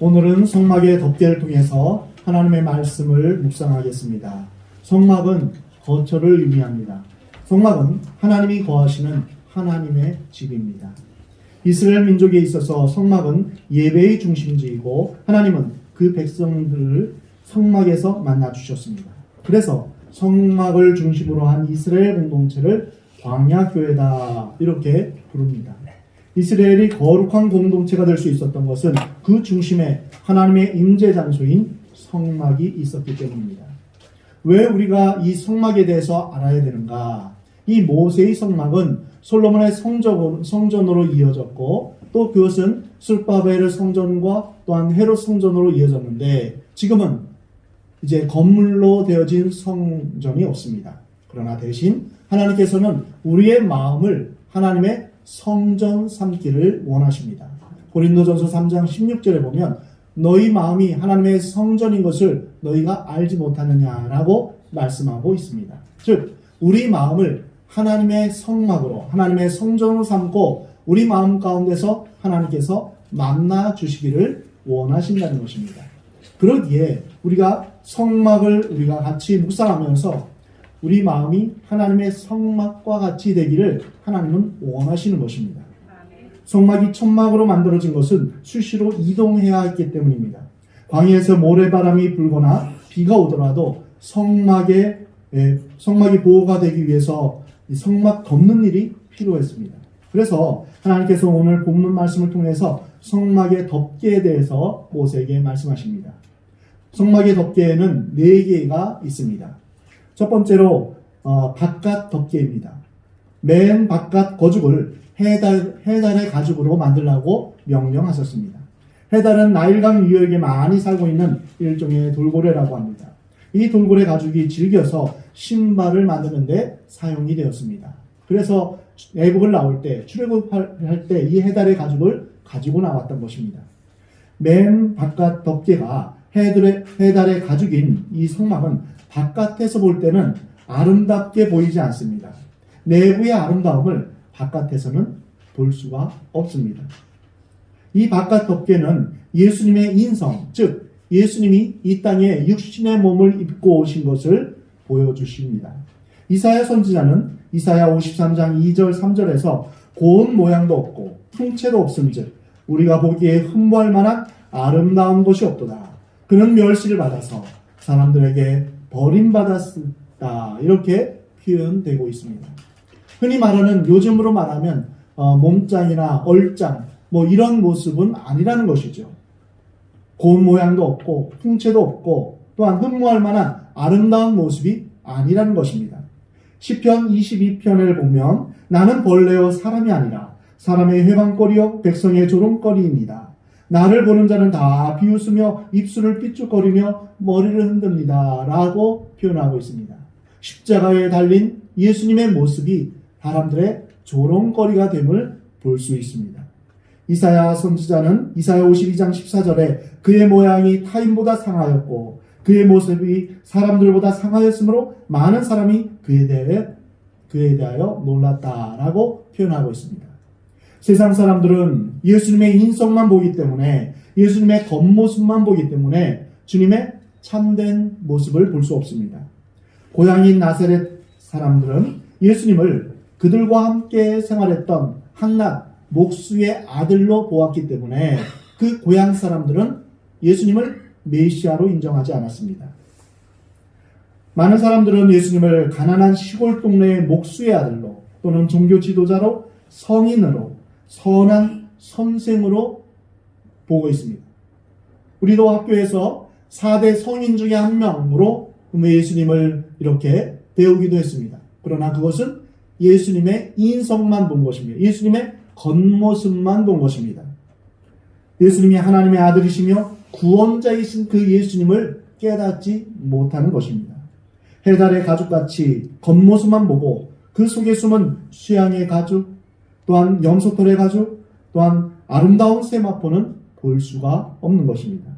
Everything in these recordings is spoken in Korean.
오늘은 성막의 덮개를 통해서 하나님의 말씀을 묵상하겠습니다. 성막은 거처를 의미합니다. 성막은 하나님이 거하시는 하나님의 집입니다. 이스라엘 민족에 있어서 성막은 예배의 중심지이고 하나님은 그 백성들을 성막에서 만나주셨습니다. 그래서 성막을 중심으로 한 이스라엘 공동체를 광야교회다 이렇게 부릅니다. 이스라엘이 거룩한 공동체가 될 수 있었던 것은 그 중심에 하나님의 임재 장소인 성막이 있었기 때문입니다. 왜 우리가 이 성막에 대해서 알아야 되는가? 이 모세의 성막은 솔로몬의 성전으로 이어졌고 또 그것은 술바벨의 성전과 또한 헤롯 성전으로 이어졌는데 지금은 이제 건물로 되어진 성전이 없습니다. 그러나 대신 하나님께서는 우리의 마음을 하나님의 성전 삼기를 원하십니다. 고린도전서 3장 16절에 보면 너희 마음이 하나님의 성전인 것을 너희가 알지 못하느냐라고 말씀하고 있습니다. 즉 우리 마음을 하나님의 성막으로 하나님의 성전으로 삼고 우리 마음 가운데서 하나님께서 만나 주시기를 원하신다는 것입니다. 그러기에 우리가 성막을 우리가 같이 묵상하면서 우리 마음이 하나님의 성막과 같이 되기를 하나님은 원하시는 것입니다. 성막이 천막으로 만들어진 것은 수시로 이동해야 했기 때문입니다. 광야에서 모래바람이 불거나 비가 오더라도 성막이 보호가 되기 위해서 이 성막 덮는 일이 필요했습니다. 그래서 하나님께서 오늘 본문 말씀을 통해서 성막의 덮개에 대해서 모세에게 말씀하십니다. 성막의 덮개에는 4개가 있습니다. 첫 번째로 바깥 덮개입니다. 맨 바깥 거죽을 해달의 가죽으로 만들라고 명령하셨습니다. 해달은 나일강 유역에 많이 살고 있는 일종의 돌고래라고 합니다. 이 돌고래 가죽이 질겨서 신발을 만드는데 사용이 되었습니다. 그래서 애국을 나올 때 출애굽할 때 이 해달의 가죽을 가지고 나왔던 것입니다. 맨 바깥 덮개가 해달의 가죽인 이 성막은 바깥에서 볼 때는 아름답게 보이지 않습니다. 내부의 아름다움을 바깥에서는 볼 수가 없습니다. 이 바깥 덮개는 예수님의 인성, 즉 예수님이 이 땅에 육신의 몸을 입고 오신 것을 보여주십니다. 이사야 선지자는 이사야 53장 2절 3절에서 고운 모양도 없고 풍채도 없음즉 우리가 보기에 흠모할 만한 아름다운 것이 없도다. 그는 멸시를 받아서 사람들에게 버림받았다 이렇게 표현되고 있습니다. 흔히 말하는 요즘으로 말하면 몸짱이나 얼짱 이런 모습은 아니라는 것이죠. 고운 모양도 없고 풍채도 없고 또한 흠모할 만한 아름다운 모습이 아니라는 것입니다. 시편 22편을 보면 나는 벌레요 사람이 아니라 사람의 회방거리요 백성의 조롱거리입니다. 나를 보는 자는 다 비웃으며 입술을 삐죽거리며 머리를 흔듭니다 라고 표현하고 있습니다. 십자가에 달린 예수님의 모습이 사람들의 조롱거리가 됨을 볼 수 있습니다. 이사야 선지자는 이사야 52장 14절에 그의 모양이 타인보다 상하였고 그의 모습이 사람들보다 상하였으므로 많은 사람이 그에 대하여 놀랐다라고 표현하고 있습니다. 세상 사람들은 예수님의 인성만 보기 때문에 예수님의 겉모습만 보기 때문에 주님의 참된 모습을 볼 수 없습니다. 고향인 나사렛 사람들은 예수님을 그들과 함께 생활했던 한낱 목수의 아들로 보았기 때문에 그 고향 사람들은 예수님을 메시아로 인정하지 않았습니다. 많은 사람들은 예수님을 가난한 시골 동네의 목수의 아들로 또는 종교 지도자로 성인으로 선한 선생으로 보고 있습니다. 우리도 학교에서 4대 성인 중에 한 명으로 예수님을 이렇게 배우기도 했습니다. 그러나 그것은 예수님의 인성만 본 것입니다. 예수님의 겉모습만 본 것입니다. 예수님이 하나님의 아들이시며 구원자이신 그 예수님을 깨닫지 못하는 것입니다. 해달의 가죽같이 겉모습만 보고 그 속에 숨은 수양의 가죽 또한 염소털의 가죽, 또한 아름다운 세마포는 볼 수가 없는 것입니다.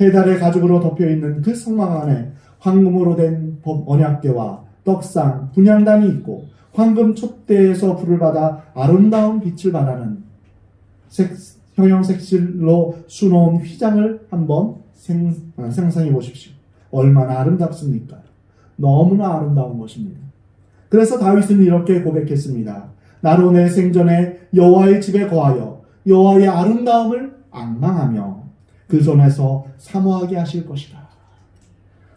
해달의 가죽으로 덮여있는 그 성막 안에 황금으로 된 언약궤와 떡상, 분향단이 있고 황금 촛대에서 불을 받아 아름다운 빛을 발하는 형형색실로 수놓은 휘장을 한번 상상해 보십시오. 얼마나 아름답습니까? 너무나 아름다운 것입니다. 그래서 다윗은 이렇게 고백했습니다. 나로 내 생전에 여호와의 집에 거하여 여호와의 아름다움을 앙망하며 그 손에서 사모하게 하실 것이다.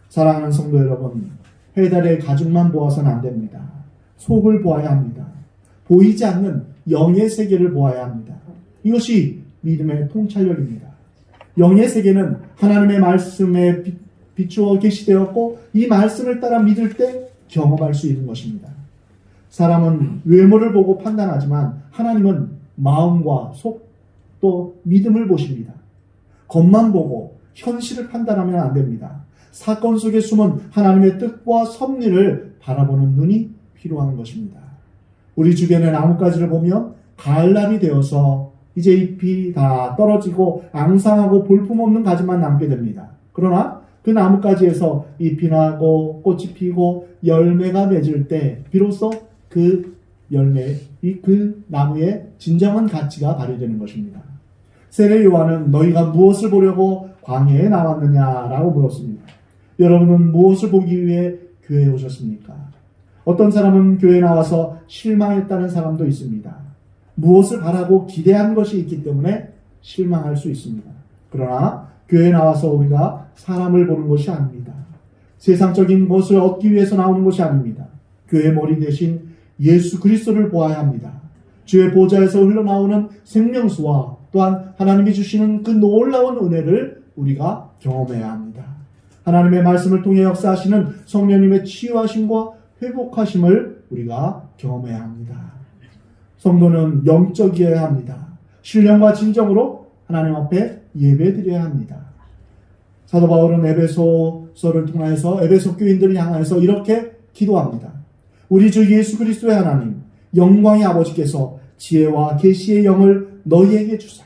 사랑하는 성도 여러분, 해달의 가죽만 보아서는 안 됩니다. 속을 보아야 합니다. 보이지 않는 영의 세계를 보아야 합니다. 이것이 믿음의 통찰력입니다. 영의 세계는 하나님의 말씀에 비추어 계시되었고 이 말씀을 따라 믿을 때 경험할 수 있는 것입니다. 사람은 외모를 보고 판단하지만 하나님은 마음과 속 또 믿음을 보십니다. 겉만 보고 현실을 판단하면 안 됩니다. 사건 속에 숨은 하나님의 뜻과 섭리를 바라보는 눈이 필요한 것입니다. 우리 주변의 나뭇가지를 보면 가을날이 되어서 이제 잎이 다 떨어지고 앙상하고 볼품없는 가지만 남게 됩니다. 그러나 그 나뭇가지에서 잎이 나고 꽃이 피고 열매가 맺을 때 비로소 그 열매, 그 나무의 진정한 가치가 발휘되는 것입니다. 세례 요한은 너희가 무엇을 보려고 광야에 나왔느냐라고 물었습니다. 여러분은 무엇을 보기 위해 교회에 오셨습니까? 어떤 사람은 교회에 나와서 실망했다는 사람도 있습니다. 무엇을 바라고 기대한 것이 있기 때문에 실망할 수 있습니다. 그러나 교회에 나와서 우리가 사람을 보는 것이 아닙니다. 세상적인 것을 얻기 위해서 나오는 것이 아닙니다. 교회의 머리 대신 예수 그리스도를 보아야 합니다. 주의 보좌에서 흘러나오는 생명수와 또한 하나님이 주시는 그 놀라운 은혜를 우리가 경험해야 합니다. 하나님의 말씀을 통해 역사하시는 성령님의 치유하심과 회복하심을 우리가 경험해야 합니다. 성도는 영적이어야 합니다. 신령과 진정으로 하나님 앞에 예배드려야 합니다. 사도 바울은 에베소서를 통해서 에베소 교인들을 향해서 이렇게 기도합니다. 우리 주 예수 그리스도의 하나님, 영광의 아버지께서 지혜와 계시의 영을 너희에게 주사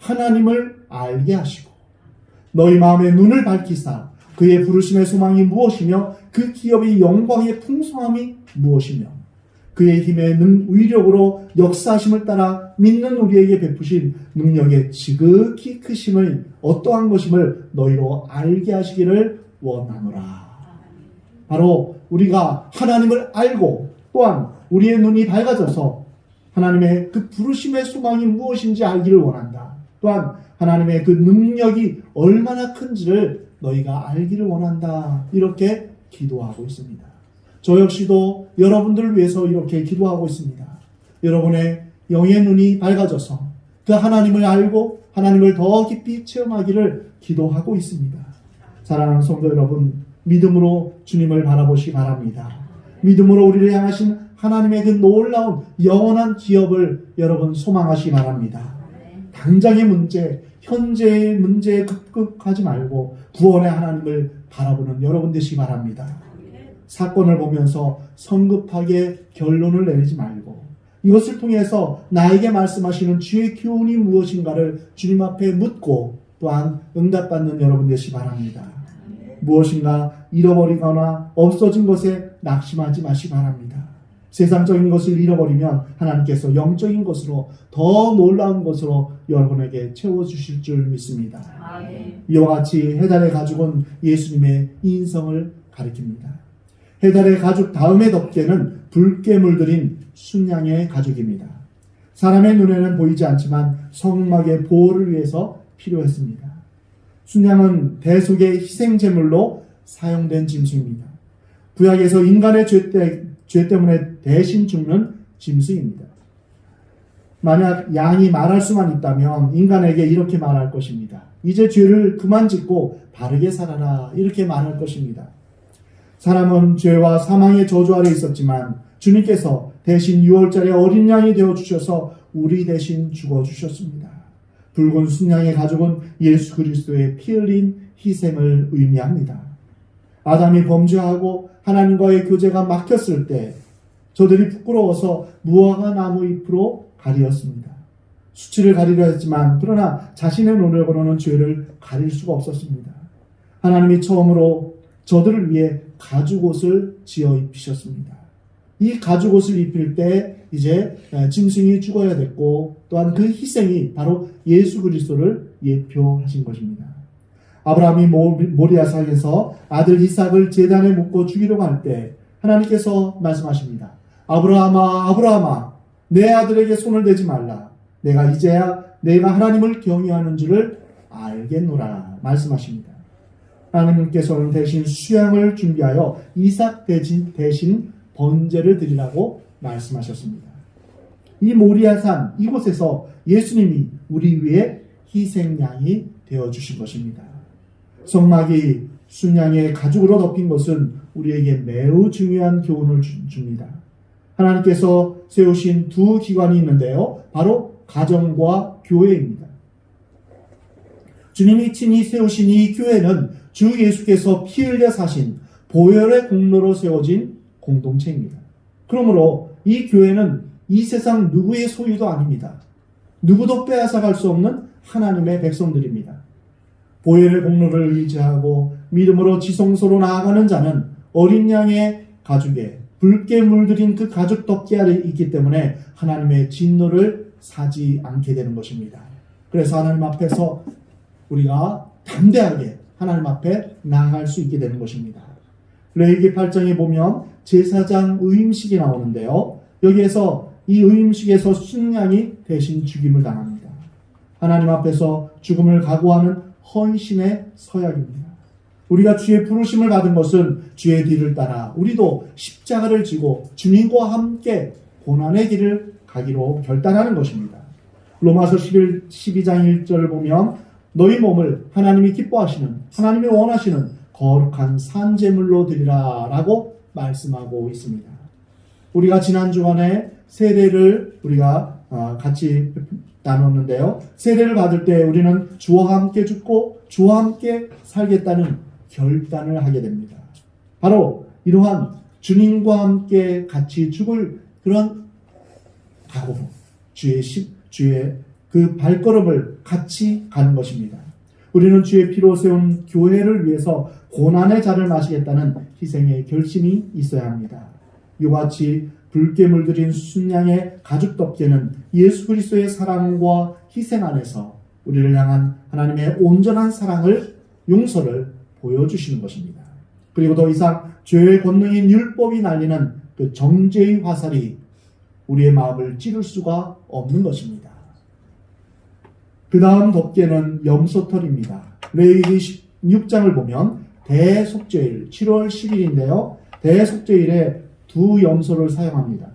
하나님을 알게 하시고 너희 마음의 눈을 밝히사 그의 부르심의 소망이 무엇이며 그 기업의 영광의 풍성함이 무엇이며 그의 힘의 위력으로 역사하심을 따라 믿는 우리에게 베푸신 능력의 지극히 크심을 어떠한 것임을 너희로 알게 하시기를 원하노라. 바로 우리가 하나님을 알고 또한 우리의 눈이 밝아져서 하나님의 그 부르심의 소망이 무엇인지 알기를 원한다. 또한 하나님의 그 능력이 얼마나 큰지를 너희가 알기를 원한다. 이렇게 기도하고 있습니다. 저 역시도 여러분들을 위해서 이렇게 기도하고 있습니다. 여러분의 영의 눈이 밝아져서 그 하나님을 알고 하나님을 더 깊이 체험하기를 기도하고 있습니다. 사랑하는 성도 여러분, 믿음으로 주님을 바라보시기 바랍니다. 믿음으로 우리를 향하신 하나님의 그 놀라운 영원한 기업을 여러분 소망하시기 바랍니다. 당장의 문제, 현재의 문제에 급급하지 말고 구원의 하나님을 바라보는 여러분 되시기 바랍니다. 사건을 보면서 성급하게 결론을 내리지 말고 이것을 통해서 나에게 말씀하시는 주의 교훈이 무엇인가를 주님 앞에 묻고 또한 응답받는 여러분 되시기 바랍니다. 무엇인가 잃어버리거나 없어진 것에 낙심하지 마시기 바랍니다. 세상적인 것을 잃어버리면 하나님께서 영적인 것으로 더 놀라운 것으로 여러분에게 채워주실 줄 믿습니다. 이와 같이 해달의 가죽은 예수님의 인성을 가리킵니다. 해달의 가죽 다음의 덮개는 붉게 물들인 순양의 가죽입니다. 사람의 눈에는 보이지 않지만 성막의 보호를 위해서 필요했습니다. 순양은 대속의 희생제물로 사용된 짐승입니다. 구약에서 인간의 죄 때문에 대신 죽는 짐승입니다. 만약 양이 말할 수만 있다면 인간에게 이렇게 말할 것입니다. 이제 죄를 그만 짓고 바르게 살아라. 이렇게 말할 것입니다. 사람은 죄와 사망의 저주 아래 있었지만 주님께서 대신 6월절에 어린 양이 되어주셔서 우리 대신 죽어주셨습니다. 붉은 순양의 가죽은 예수 그리스도의 피 흘린 희생을 의미합니다. 아담이 범죄하고 하나님과의 교제가 막혔을 때 저들이 부끄러워서 무화과 나무 잎으로 가리었습니다. 수치를 가리려 했지만 그러나 자신의 노력으로는 죄를 가릴 수가 없었습니다. 하나님이 처음으로 저들을 위해 가죽옷을 지어 입히셨습니다. 이 가죽옷을 입힐 때 이제 짐승이 죽어야 됐고 또한 그 희생이 바로 예수 그리스도를 예표하신 것입니다. 아브라함이 모리아산에서 아들 이삭을 제단에 묻고 죽이려고 할 때 하나님께서 말씀하십니다. 아브라함아, 아브라함아, 내 아들에게 손을 대지 말라. 내가 이제야 내가 하나님을 경외하는 줄을 알겠노라 말씀하십니다. 하나님께서는 대신 수양을 준비하여 이삭 대신 번제를 드리라고 말씀하셨습니다. 이 모리아산 이곳에서 예수님이 우리 위해 희생양이 되어주신 것입니다. 성막이 순양의 가죽으로 덮인 것은 우리에게 매우 중요한 교훈을 줍니다. 하나님께서 세우신 두 기관이 있는데요. 바로 가정과 교회입니다. 주님이 친히 세우신 이 교회는 주 예수께서 피 흘려 사신 보혈의 공로로 세워진 공동체입니다. 그러므로 이 교회는 이 세상 누구의 소유도 아닙니다. 누구도 빼앗아갈 수 없는 하나님의 백성들입니다. 보혈의 공로를 의지하고 믿음으로 지성소로 나아가는 자는 어린 양의 가죽에 붉게 물들인 그 가죽 덮개 아래 있기 때문에 하나님의 진노를 사지 않게 되는 것입니다. 그래서 하나님 앞에서 우리가 담대하게 하나님 앞에 나아갈 수 있게 되는 것입니다. 레위기 8장에 보면 제사장 의임식이 나오는데요. 여기에서 이 의임식에서 순양이 대신 죽임을 당합니다. 하나님 앞에서 죽음을 각오하는 헌신의 서약입니다. 우리가 주의 부르심을 받은 것은 주의 뒤를 따라 우리도 십자가를 지고 주님과 함께 고난의 길을 가기로 결단하는 것입니다. 로마서 12장 1절을 보면 너희 몸을 하나님이 기뻐하시는 하나님이 원하시는 거룩한 산제물로 드리라 라고 말씀하고 있습니다. 우리가 지난 주간에 세례를 우리가 같이 나눴는데요. 세례를 받을 때 우리는 주와 함께 죽고 주와 함께 살겠다는 결단을 하게 됩니다. 바로 이러한 주님과 함께 같이 죽을 그런 각오로 주의 그 발걸음을 같이 가는 것입니다. 우리는 주의 피로 세운 교회를 위해서 고난의 잔을 마시겠다는 희생의 결심이 있어야 합니다. 이와 같이 붉게 물들인 순양의 가죽 덮개는 예수 그리스도의 사랑과 희생 안에서 우리를 향한 하나님의 온전한 사랑을 용서를 보여주시는 것입니다. 그리고 더 이상 죄의 권능인 율법이 날리는 그 정죄의 화살이 우리의 마음을 찌를 수가 없는 것입니다. 그 다음 덮개는 염소털입니다. 레위기 16장을 보면 대속죄일 7월 10일인데요. 대속죄일에 두 염소를 사용합니다.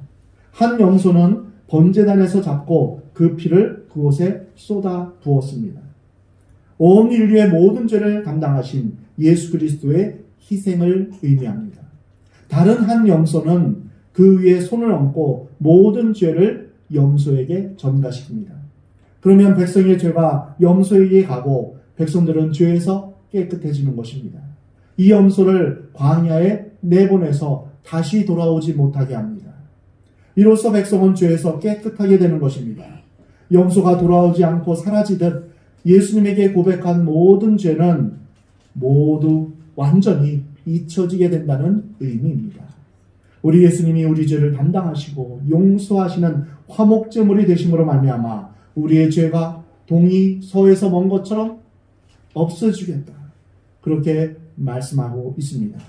한 염소는 번제단에서 잡고 그 피를 그곳에 쏟아 부었습니다. 온 인류의 모든 죄를 담당하신 예수 그리스도의 희생을 의미합니다. 다른 한 염소는 그 위에 손을 얹고 모든 죄를 염소에게 전가시킵니다. 그러면 백성의 죄가 염소에게 가고 백성들은 죄에서 깨끗해지는 것입니다. 이 염소를 광야에 내보내서 다시 돌아오지 못하게 합니다. 이로써 백성은 죄에서 깨끗하게 되는 것입니다. 염소가 돌아오지 않고 사라지듯 예수님에게 고백한 모든 죄는 모두 완전히 잊혀지게 된다는 의미입니다. 우리 예수님이 우리 죄를 담당하시고 용서하시는 화목제물이 되심으로 말미암아 우리의 죄가 동이 서에서 먼 것처럼 없어지겠다. 그렇게 말씀하고 있습니다.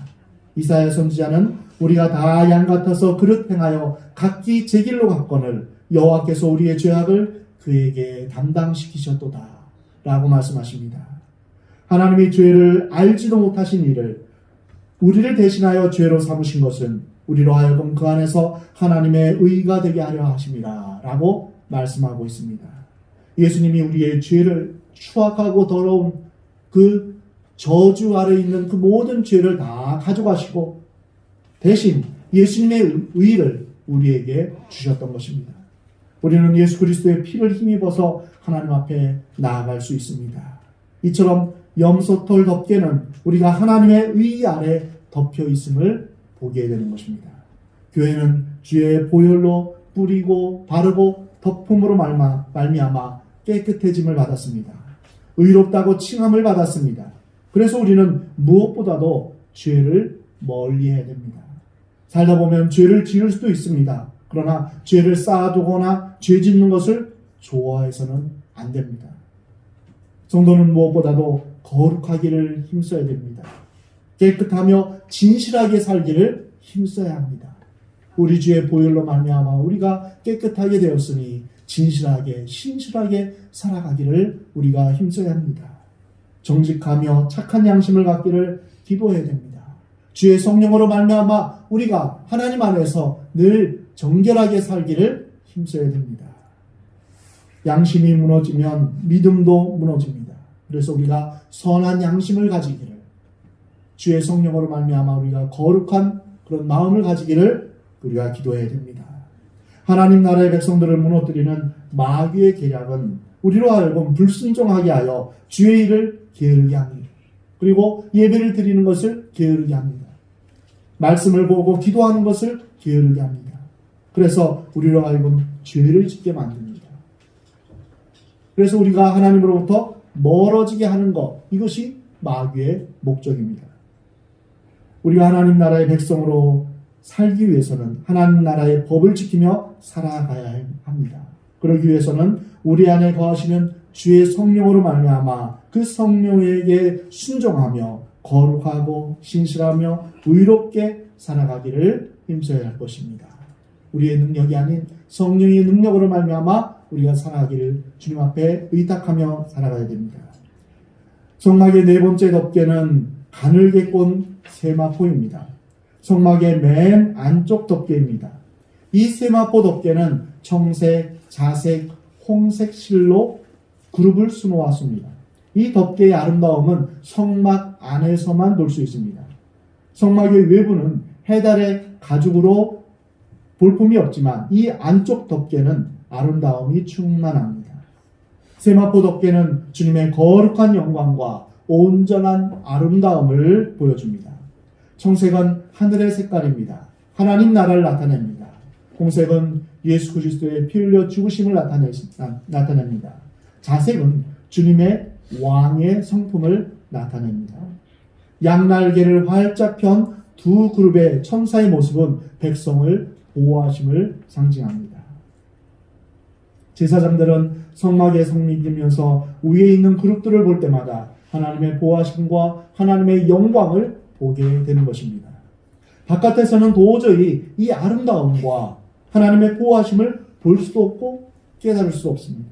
이사야 선지자는 우리가 다 양 같아서 그릇 행하여 각기 제 길로 갔거늘 여호와께서 우리의 죄악을 그에게 담당시키셨도다 라고 말씀하십니다. 하나님이 죄를 알지도 못하신 이를 우리를 대신하여 죄로 삼으신 것은 우리로 하여금 그 안에서 하나님의 의가 되게 하려 하심이라 라고 말씀하고 있습니다. 예수님이 우리의 죄를 추악하고 더러운 그 저주 아래 있는 그 모든 죄를 다 가져가시고 대신 예수님의 의를 우리에게 주셨던 것입니다. 우리는 예수 그리스도의 피를 힘입어서 하나님 앞에 나아갈 수 있습니다. 이처럼 염소털 덮개는 우리가 하나님의 의 아래 덮여 있음을 보게 되는 것입니다. 교회는 주의 보혈로 뿌리고 바르고 덮음으로 말미암아 깨끗해짐을 받았습니다. 의롭다고 칭함을 받았습니다. 그래서 우리는 무엇보다도 죄를 멀리해야 됩니다. 살다 보면 죄를 지을 수도 있습니다. 그러나 죄를 쌓아두거나 죄 짓는 것을 좋아해서는 안 됩니다. 성도는 무엇보다도 거룩하기를 힘써야 됩니다. 깨끗하며 진실하게 살기를 힘써야 합니다. 우리 주의 보혈로 말미암아 우리가 깨끗하게 되었으니 진실하게 신실하게 살아가기를 우리가 힘써야 합니다. 정직하며 착한 양심을 갖기를 기도해야 됩니다. 주의 성령으로 말미암아 우리가 하나님 안에서 늘 정결하게 살기를 힘써야 됩니다. 양심이 무너지면 믿음도 무너집니다. 그래서 우리가 선한 양심을 가지기를, 주의 성령으로 말미암아 우리가 거룩한 그런 마음을 가지기를 우리가 기도해야 됩니다. 하나님 나라의 백성들을 무너뜨리는 마귀의 계략은 우리로 하여금 불순종하게 하여 주의 일을 게으르게 합니다. 그리고 예배를 드리는 것을 게으르게 합니다. 말씀을 보고 기도하는 것을 게으르게 합니다. 그래서 우리로 하여금 죄를 짓게 만듭니다. 그래서 우리가 하나님으로부터 멀어지게 하는 것, 이것이 마귀의 목적입니다. 우리가 하나님 나라의 백성으로 살기 위해서는 하나님 나라의 법을 지키며 살아가야 합니다. 그러기 위해서는 우리 안에 거하시는 주의 성령으로 말미암아 그 성령에게 순종하며 거룩하고 신실하며 의롭게 살아가기를 힘써야 할 것입니다. 우리의 능력이 아닌 성령의 능력으로 말미암아 우리가 살아가기를 주님 앞에 의탁하며 살아가야 됩니다. 성막의 네 번째 덮개는 가늘게 꼰 세마포입니다. 성막의 맨 안쪽 덮개입니다. 이 세마포 덮개는 청색, 자색, 홍색 실로 그룹을 수놓았습니다. 이 덮개의 아름다움은 성막 안에서만 볼 수 있습니다. 성막의 외부는 해달의 가죽으로 볼품이 없지만 이 안쪽 덮개는 아름다움이 충만합니다. 세마포 덮개는 주님의 거룩한 영광과 온전한 아름다움을 보여줍니다. 청색은 하늘의 색깔입니다. 하나님 나라를 나타냅니다. 홍색은 예수 그리스도의 피 흘려 죽으심을 나타냅니다. 자색은 주님의 왕의 성품을 나타냅니다. 양날개를 활짝 편 두 그룹의 천사의 모습은 백성을 보호하심을 상징합니다. 제사장들은 성막에 성미기면서 위에 있는 그룹들을 볼 때마다 하나님의 보호하심과 하나님의 영광을 보게 되는 것입니다. 바깥에서는 도저히 이 아름다움과 하나님의 보호하심을 볼 수도 없고 깨달을 수 없습니다.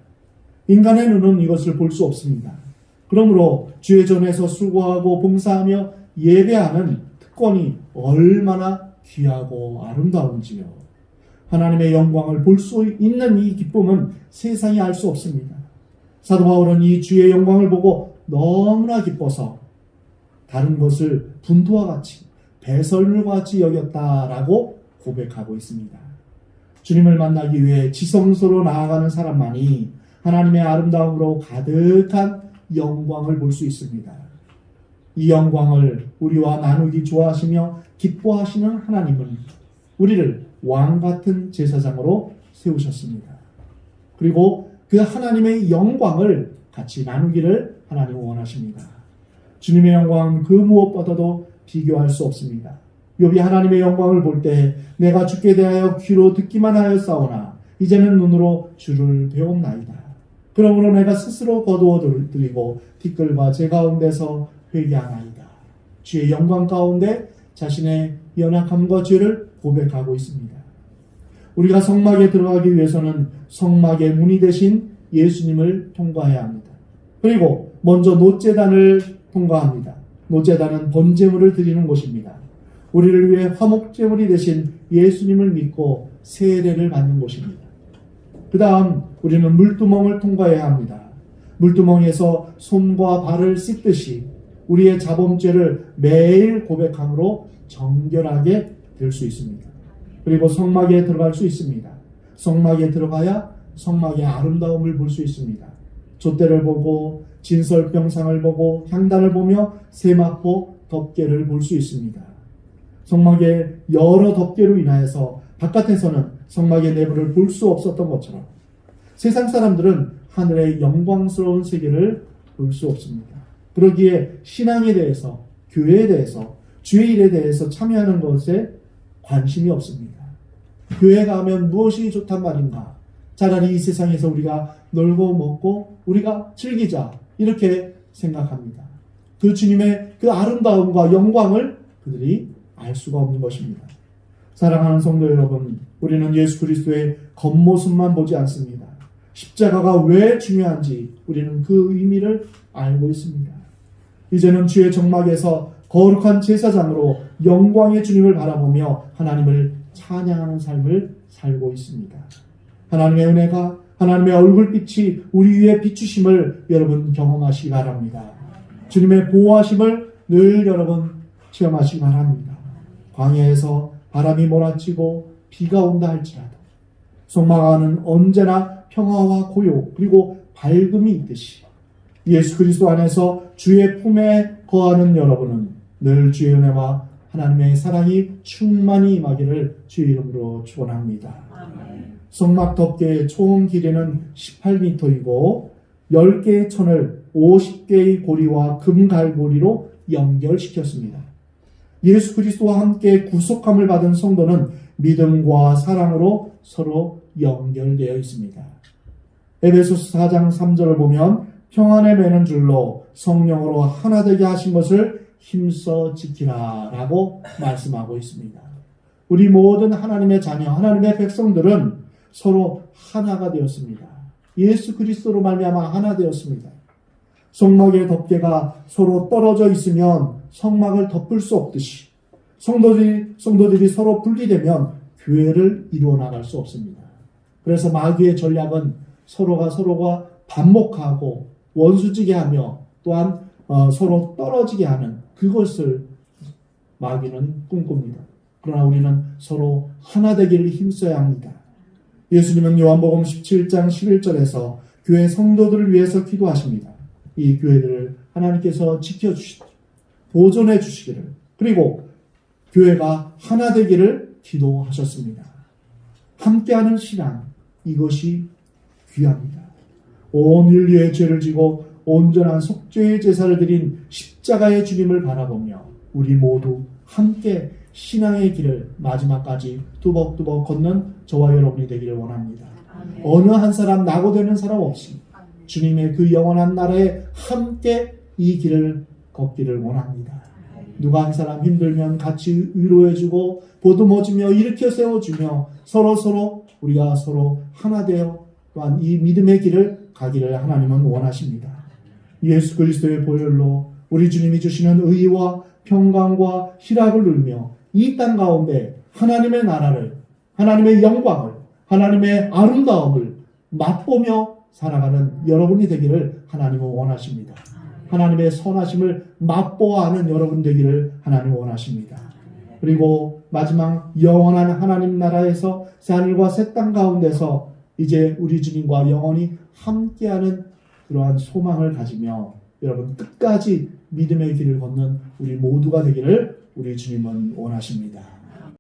인간의 눈은 이것을 볼 수 없습니다. 그러므로 주의 전에서 수고하고 봉사하며 예배하는 특권이 얼마나 귀하고 아름다운지요. 하나님의 영광을 볼 수 있는 이 기쁨은 세상이 알 수 없습니다. 사도 바울은 이 주의 영광을 보고 너무나 기뻐서 다른 것을 분토와 같이 배설물과 같이 여겼다라고 고백하고 있습니다. 주님을 만나기 위해 지성소로 나아가는 사람만이 하나님의 아름다움으로 가득한 영광을 볼 수 있습니다. 이 영광을 우리와 나누기 좋아하시며 기뻐하시는 하나님은 우리를 왕 같은 제사장으로 세우셨습니다. 그리고 그 하나님의 영광을 같이 나누기를 하나님은 원하십니다. 주님의 영광은 그 무엇보다도 비교할 수 없습니다. 욥이 하나님의 영광을 볼 때 내가 주께 대하여 귀로 듣기만 하였사오나 이제는 눈으로 주를 배웠나이다. 그러므로 내가 스스로 거두어 드리고 티끌과 제 가운데서 회개하나이다. 주의 영광 가운데 자신의 연약함과 죄를 고백하고 있습니다. 우리가 성막에 들어가기 위해서는 성막의 문이 되신 예수님을 통과해야 합니다. 그리고 먼저 놋제단을 통과합니다. 놋제단은 번제물을 드리는 곳입니다. 우리를 위해 화목제물이 되신 예수님을 믿고 세례를 받는 곳입니다. 그 다음 우리는 물두멍을 통과해야 합니다. 물두멍에서 손과 발을 씻듯이 우리의 자범죄를 매일 고백함으로 정결하게 될 수 있습니다. 그리고 성막에 들어갈 수 있습니다. 성막에 들어가야 성막의 아름다움을 볼 수 있습니다. 촛대를 보고 진설병상을 보고 향단을 보며 세마포 덮개를 볼 수 있습니다. 성막의 여러 덮개로 인하여서 바깥에서는 성막의 내부를 볼 수 없었던 것처럼 세상 사람들은 하늘의 영광스러운 세계를 볼 수 없습니다. 그러기에 신앙에 대해서, 교회에 대해서, 주의 일에 대해서 참여하는 것에 관심이 없습니다. 교회 가면 무엇이 좋단 말인가? 차라리 이 세상에서 우리가 놀고 먹고 우리가 즐기자 이렇게 생각합니다. 그 주님의 그 아름다움과 영광을 그들이 알 수가 없는 것입니다. 사랑하는 성도 여러분, 우리는 예수 그리스도의 겉모습만 보지 않습니다. 십자가가 왜 중요한지 우리는 그 의미를 알고 있습니다. 이제는 주의 정막에서 거룩한 제사장으로 영광의 주님을 바라보며 하나님을 찬양하는 삶을 살고 있습니다. 하나님의 은혜가, 하나님의 얼굴빛이 우리 위에 비추심을 여러분 경험하시기 바랍니다. 주님의 보호하심을 늘 여러분 체험하시기 바랍니다. 광야에서 바람이 몰아치고 비가 온다 할지라도 성막 안은 언제나 평화와 고요 그리고 밝음이 있듯이 예수 그리스도 안에서 주의 품에 거하는 여러분은 늘 주의 은혜와 하나님의 사랑이 충만히 임하기를 주의 이름으로 축원합니다. 성막 덮개의 총 길이는 18m이고 10개의 천을 50개의 고리와 금갈고리로 연결시켰습니다. 예수 그리스도와 함께 구속함을 받은 성도는 믿음과 사랑으로 서로 연결되어 있습니다. 에베소서 4장 3절을 보면 평안에 매는 줄로 성령으로 하나 되게 하신 것을 힘써 지키라 라고 말씀하고 있습니다. 우리 모든 하나님의 자녀, 하나님의 백성들은 서로 하나가 되었습니다. 예수 그리스도로 말미암아 하나 되었습니다. 성막의 덮개가 서로 떨어져 있으면 성막을 덮을 수 없듯이 성도들이 서로 분리되면 교회를 이루어 나갈 수 없습니다. 그래서 마귀의 전략은 서로가 반목하고 원수지게 하며 또한 서로 떨어지게 하는 그것을 마귀는 꿈꿉니다. 그러나 우리는 서로 하나 되기를 힘써야 합니다. 예수님은 요한복음 17장 11절에서 교회 성도들을 위해서 기도하십니다. 이 교회들을 하나님께서 지켜주시고 보존해 주시기를, 그리고 교회가 하나 되기를 기도하셨습니다. 함께하는 신앙, 이것이 귀합니다. 온 인류의 죄를 지고 온전한 속죄의 제사를 드린 십자가의 주님을 바라보며 우리 모두 함께 신앙의 길을 마지막까지 뚜벅뚜벅 걷는 저와 여러분이 되기를 원합니다. 어느 한 사람 낙오되는 사람 없이 주님의 그 영원한 나라에 함께 이 길을 걷기를 원합니다. 누가 한 사람 힘들면 같이 위로해주고 보듬어주며 일으켜 세워주며 서로 우리가 서로 하나 되어 또한 이 믿음의 길을 가기를 하나님은 원하십니다. 예수 그리스도의 보혈로 우리 주님이 주시는 의와 평강과 희락을 누리며 이 땅 가운데 하나님의 나라를, 하나님의 영광을, 하나님의 아름다움을 맛보며 살아가는 여러분이 되기를 하나님은 원하십니다. 하나님의 선하심을 맛보아하는 여러분 되기를 하나님은 원하십니다. 그리고 마지막 영원한 하나님 나라에서 새하늘과 새 땅 가운데서 이제 우리 주님과 영원히 함께하는 그러한 소망을 가지며 여러분 끝까지 믿음의 길을 걷는 우리 모두가 되기를 우리 주님은 원하십니다.